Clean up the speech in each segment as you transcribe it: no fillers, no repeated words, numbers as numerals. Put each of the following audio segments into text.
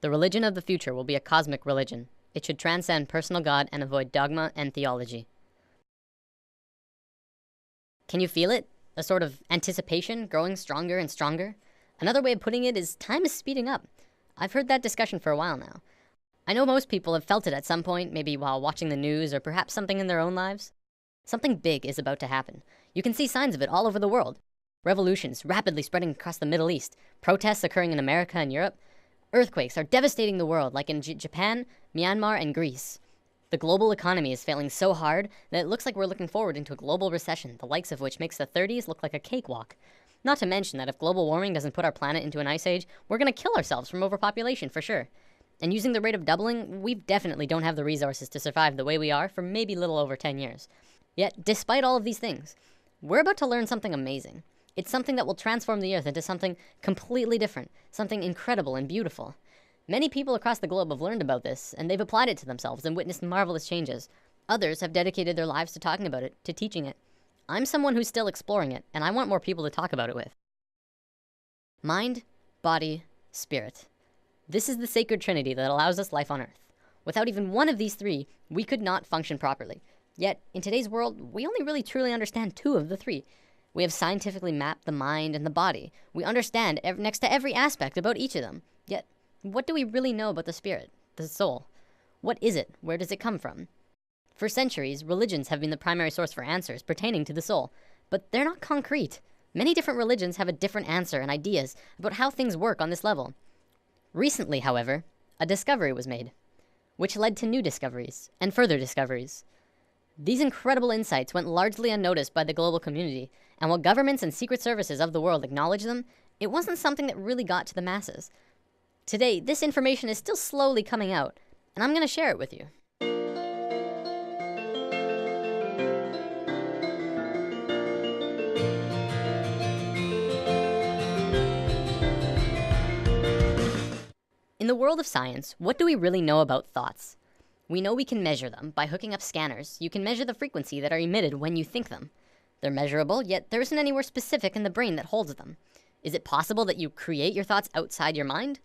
The religion of the future will be a cosmic religion. It should transcend personal God and avoid dogma and theology. Can you feel it? A sort of anticipation growing stronger and stronger? Another way of putting it is time is speeding up. I've heard that discussion for a while now. I know most people have felt it at some point, maybe while watching the news or perhaps something in their own lives. Something big is about to happen. You can see signs of it all over the world. Revolutions rapidly spreading across the Middle East, protests occurring in America and Europe. Earthquakes are devastating the world, like in Japan, Myanmar, and Greece. The global economy is failing so hard that it looks like we're looking forward into a global recession, the likes of which makes the 30s look like a cakewalk. Not to mention that if global warming doesn't put our planet into an ice age, we're gonna kill ourselves from overpopulation for sure. And using the rate of doubling, we definitely don't have the resources to survive the way we are for maybe little over 10 years. Yet, despite all of these things, we're about to learn something amazing. It's something that will transform the earth into something completely different, something incredible and beautiful. Many people across the globe have learned about this, and they've applied it to themselves and witnessed marvelous changes. Others have dedicated their lives to talking about it, to teaching it. I'm someone who's still exploring it, and I want more people to talk about it with. Mind, body, spirit. This is the sacred trinity that allows us life on earth. Without even one of these three, we could not function properly. Yet, in today's world, we only really truly understand two of the three. We have scientifically mapped the mind and the body. We understand next to every aspect about each of them. Yet, what do we really know about the spirit, the soul? What is it? Where does it come from? For centuries, religions have been the primary source for answers pertaining to the soul, but they're not concrete. Many different religions have a different answer and ideas about how things work on this level. Recently, however, a discovery was made, which led to new discoveries and further discoveries. These incredible insights went largely unnoticed by the global community, and while governments and secret services of the world acknowledge them, it wasn't something that really got to the masses. Today, this information is still slowly coming out, and I'm going to share it with you. In the world of science, what do we really know about thoughts? We know we can measure them. By hooking up scanners, you can measure the frequency that are emitted when you think them. They're measurable, yet there isn't anywhere specific in the brain that holds them. Is it possible that you create your thoughts outside your mind?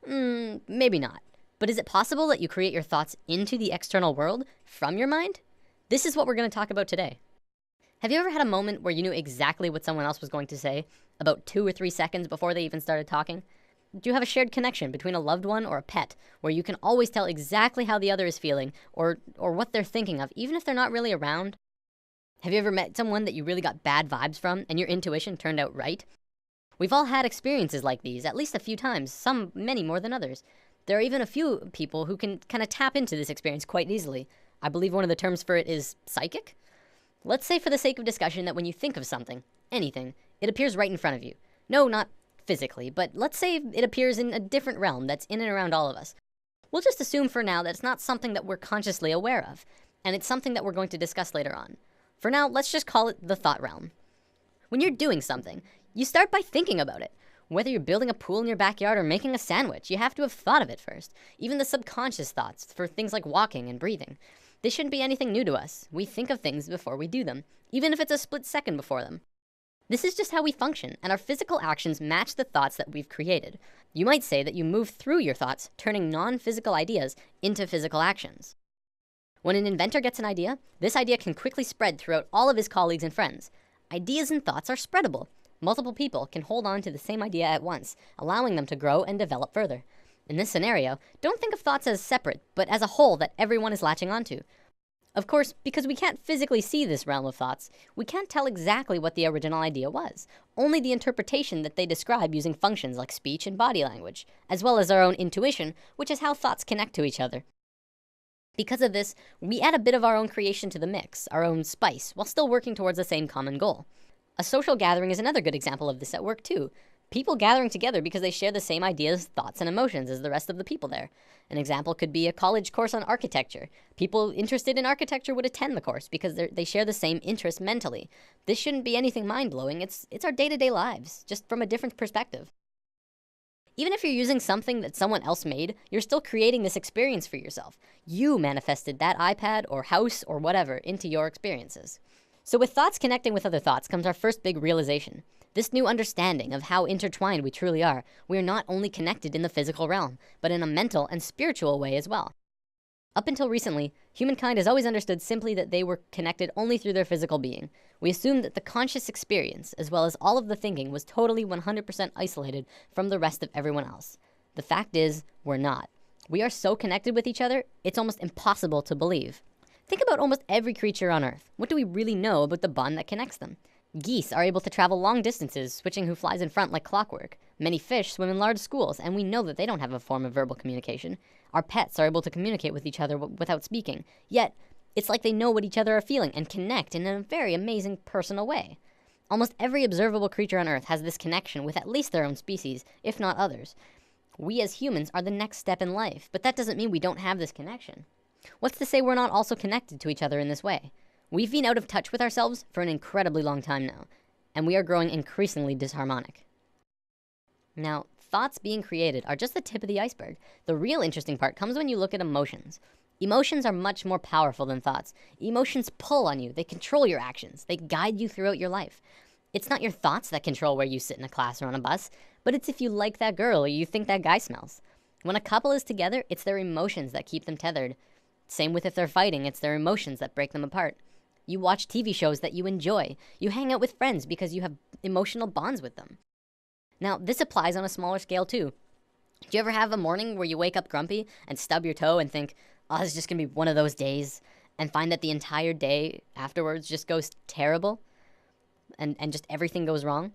Maybe not. But is it possible that you create your thoughts into the external world from your mind? This is what we're going to talk about today. Have you ever had a moment where you knew exactly what someone else was going to say, about 2 or 3 seconds before they even started talking? Do you have a shared connection between a loved one or a pet where you can always tell exactly how the other is feeling or what they're thinking of, even if they're not really around? Have you ever met someone that you really got bad vibes from and your intuition turned out right? We've all had experiences like these at least a few times, some many more than others. There are even a few people who can kind of tap into this experience quite easily. I believe one of the terms for it is psychic. Let's say for the sake of discussion that when you think of something, anything, it appears right in front of you. No, not physically, but let's say it appears in a different realm that's in and around all of us. We'll just assume for now that it's not something that we're consciously aware of, and it's something that we're going to discuss later on. For now, let's just call it the thought realm. When you're doing something, you start by thinking about it. Whether you're building a pool in your backyard or making a sandwich, you have to have thought of it first. Even the subconscious thoughts for things like walking and breathing. This shouldn't be anything new to us. We think of things before we do them, even if it's a split second before them. This is just how we function, and our physical actions match the thoughts that we've created. You might say that you move through your thoughts, turning non-physical ideas into physical actions. When an inventor gets an idea, this idea can quickly spread throughout all of his colleagues and friends. Ideas and thoughts are spreadable. Multiple people can hold on to the same idea at once, allowing them to grow and develop further. In this scenario, don't think of thoughts as separate, but as a whole that everyone is latching onto. Of course, because we can't physically see this realm of thoughts, we can't tell exactly what the original idea was, only the interpretation that they describe using functions like speech and body language, as well as our own intuition, which is how thoughts connect to each other. Because of this, we add a bit of our own creation to the mix, our own spice, while still working towards the same common goal. A social gathering is another good example of this at work too. People gathering together because they share the same ideas, thoughts, and emotions as the rest of the people there. An example could be a college course on architecture. People interested in architecture would attend the course because they share the same interest mentally. This shouldn't be anything mind-blowing. It's our day-to-day lives, just from a different perspective. Even if you're using something that someone else made, you're still creating this experience for yourself. You manifested that iPad or house or whatever into your experiences. So with thoughts connecting with other thoughts comes our first big realization. This new understanding of how intertwined we truly are, we are not only connected in the physical realm, but in a mental and spiritual way as well. Up until recently, humankind has always understood simply that they were connected only through their physical being. We assumed that the conscious experience, as well as all of the thinking, was totally 100% isolated from the rest of everyone else. The fact is, we're not. We are so connected with each other, it's almost impossible to believe. Think about almost every creature on Earth. What do we really know about the bond that connects them? Geese are able to travel long distances, switching who flies in front like clockwork. Many fish swim in large schools, and we know that they don't have a form of verbal communication. Our pets are able to communicate with each other without speaking. Yet, it's like they know what each other are feeling and connect in a very amazing personal way. Almost every observable creature on Earth has this connection with at least their own species, if not others. We as humans are the next step in life, but that doesn't mean we don't have this connection. What's to say we're not also connected to each other in this way? We've been out of touch with ourselves for an incredibly long time now, and we are growing increasingly disharmonic. Now, thoughts being created are just the tip of the iceberg. The real interesting part comes when you look at emotions. Emotions are much more powerful than thoughts. Emotions pull on you, they control your actions, they guide you throughout your life. It's not your thoughts that control where you sit in a class or on a bus, but it's if you like that girl or you think that guy smells. When a couple is together, it's their emotions that keep them tethered. Same with if they're fighting, it's their emotions that break them apart. You watch TV shows that you enjoy. You hang out with friends because you have emotional bonds with them. Now, this applies on a smaller scale too. Do you ever have a morning where you wake up grumpy and stub your toe and think, oh, this is just gonna be one of those days, and find that the entire day afterwards just goes terrible and just everything goes wrong?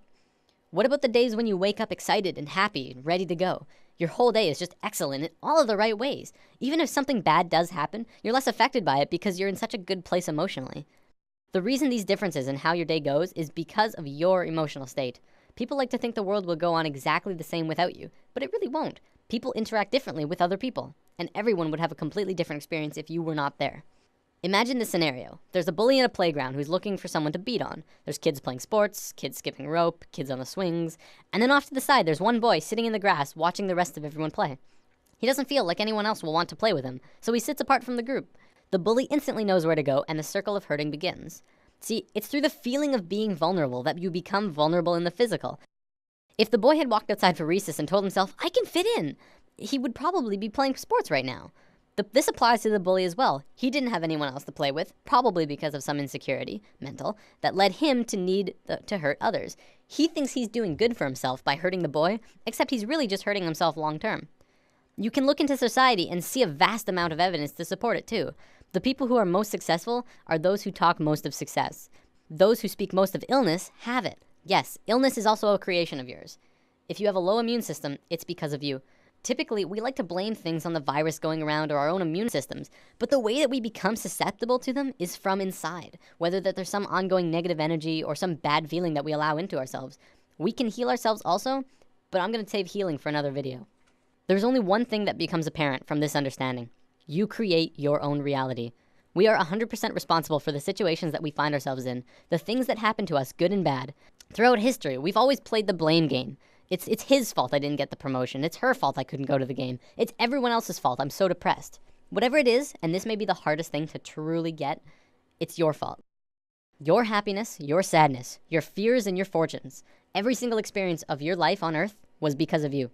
What about the days when you wake up excited and happy and ready to go? Your whole day is just excellent in all of the right ways. Even if something bad does happen, you're less affected by it because you're in such a good place emotionally. The reason these differences in how your day goes is because of your emotional state. People like to think the world will go on exactly the same without you, but it really won't. People interact differently with other people, and everyone would have a completely different experience if you were not there. Imagine this scenario. There's a bully in a playground who's looking for someone to beat on. There's kids playing sports, kids skipping rope, kids on the swings, and then off to the side there's one boy sitting in the grass watching the rest of everyone play. He doesn't feel like anyone else will want to play with him, so he sits apart from the group. The bully instantly knows where to go, and the circle of hurting begins. See, it's through the feeling of being vulnerable that you become vulnerable in the physical. If the boy had walked outside for recess and told himself, I can fit in, he would probably be playing sports right now. This applies to the bully as well. He didn't have anyone else to play with, probably because of some insecurity, mental, that led him to need to hurt others. He thinks he's doing good for himself by hurting the boy, except he's really just hurting himself long term. You can look into society and see a vast amount of evidence to support it too. The people who are most successful are those who talk most of success. Those who speak most of illness have it. Yes, illness is also a creation of yours. If you have a low immune system, it's because of you. Typically, we like to blame things on the virus going around or our own immune systems, but the way that we become susceptible to them is from inside, whether that there's some ongoing negative energy or some bad feeling that we allow into ourselves. We can heal ourselves also, but I'm gonna save healing for another video. There's only one thing that becomes apparent from this understanding. You create your own reality. We are 100% responsible for the situations that we find ourselves in, the things that happen to us, good and bad. Throughout history, we've always played the blame game. It's his fault I didn't get the promotion. It's her fault I couldn't go to the game. It's everyone else's fault I'm so depressed. Whatever it is, and this may be the hardest thing to truly get, it's your fault. Your happiness, your sadness, your fears and your fortunes, every single experience of your life on Earth was because of you.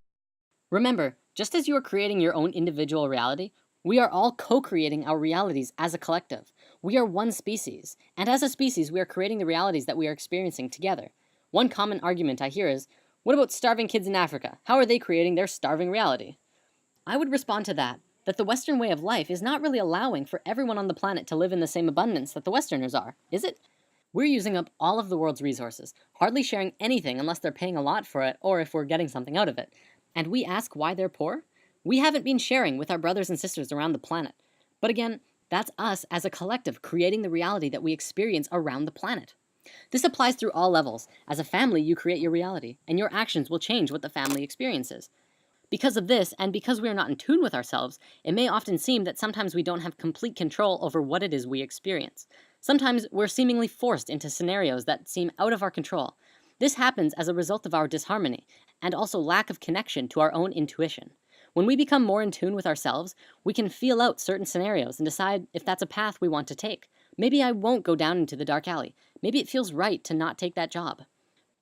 Remember, just as you are creating your own individual reality, we are all co-creating our realities as a collective. We are one species, and as a species, we are creating the realities that we are experiencing together. One common argument I hear is, what about starving kids in Africa? How are they creating their starving reality? I would respond to that the Western way of life is not really allowing for everyone on the planet to live in the same abundance that the Westerners are, is it? We're using up all of the world's resources, hardly sharing anything unless they're paying a lot for it or if we're getting something out of it. And we ask why they're poor? We haven't been sharing with our brothers and sisters around the planet. But again, that's us as a collective creating the reality that we experience around the planet. This applies through all levels. As a family, you create your reality, and your actions will change what the family experiences. Because of this, and because we are not in tune with ourselves, it may often seem that sometimes we don't have complete control over what it is we experience. Sometimes we're seemingly forced into scenarios that seem out of our control. This happens as a result of our disharmony, and also lack of connection to our own intuition. When we become more in tune with ourselves, we can feel out certain scenarios and decide if that's a path we want to take. Maybe I won't go down into the dark alley. Maybe it feels right to not take that job.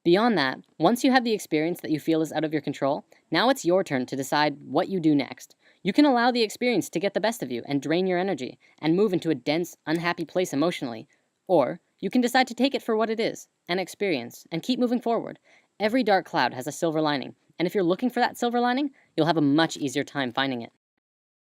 Beyond that, once you have the experience that you feel is out of your control, now it's your turn to decide what you do next. You can allow the experience to get the best of you and drain your energy and move into a dense, unhappy place emotionally. Or you can decide to take it for what it is, an experience, and keep moving forward. Every dark cloud has a silver lining, and if you're looking for that silver lining, you'll have a much easier time finding it.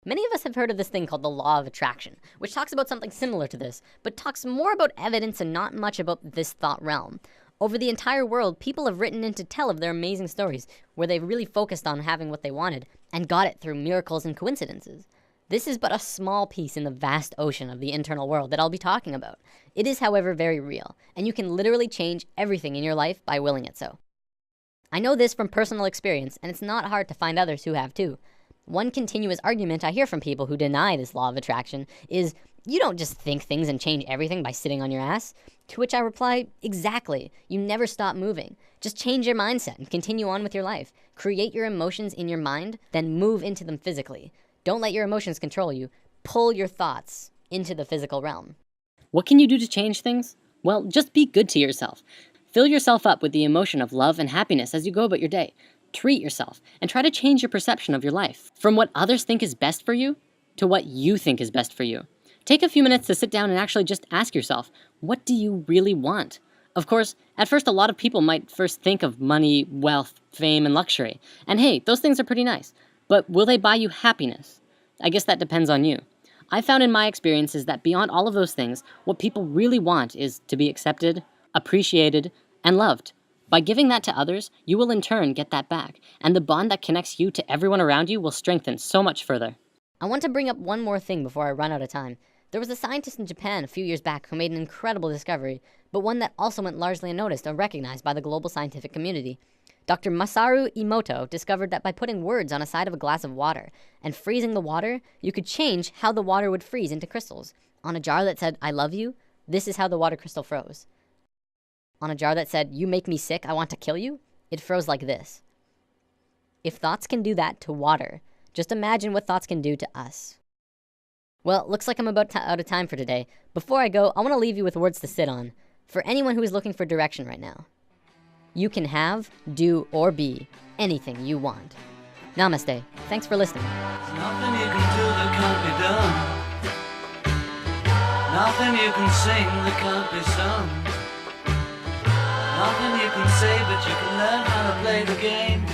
Many of us have heard of this thing called the law of attraction, which talks about something similar to this, but talks more about evidence and not much about this thought realm. Over the entire world, people have written in to tell of their amazing stories, where they've really focused on having what they wanted, and got it through miracles and coincidences. This is but a small piece in the vast ocean of the internal world that I'll be talking about. It is, however, very real, and you can literally change everything in your life by willing it so. I know this from personal experience, and it's not hard to find others who have too. One continuous argument I hear from people who deny this law of attraction is, you don't just think things and change everything by sitting on your ass. To which I reply, exactly. You never stop moving. Just change your mindset and continue on with your life. Create your emotions in your mind, then move into them physically. Don't let your emotions control you. Pull your thoughts into the physical realm. What can you do to change things? Well, just be good to yourself. Fill yourself up with the emotion of love and happiness as you go about your day. Treat yourself and try to change your perception of your life from what others think is best for you to what you think is best for you. Take a few minutes to sit down and actually just ask yourself, what do you really want? Of course, at first a lot of people might first think of money, wealth, fame, and luxury. And hey, those things are pretty nice. But will they buy you happiness? I guess that depends on you. I found in my experiences that beyond all of those things, what people really want is to be accepted, appreciated, and loved. By giving that to others, you will in turn get that back, and the bond that connects you to everyone around you will strengthen so much further. I want to bring up one more thing before I run out of time. There was a scientist in Japan a few years back who made an incredible discovery, but one that also went largely unnoticed or recognized by the global scientific community. Dr. Masaru Emoto discovered that by putting words on a side of a glass of water and freezing the water, you could change how the water would freeze into crystals. On a jar that said, "I love you," this is how the water crystal froze. On a jar that said, "You make me sick, I want to kill you," it froze like this. If thoughts can do that to water, just imagine what thoughts can do to us. Well, looks like I'm about out of time for today. Before I go, I want to leave you with words to sit on. For anyone who is looking for direction right now. You can have, do, or be anything you want. Namaste. Thanks for listening. There's nothing you can do that can't be done. Nothing you can sing that can't be sung. Nothing you can say, but you can learn how to play the game.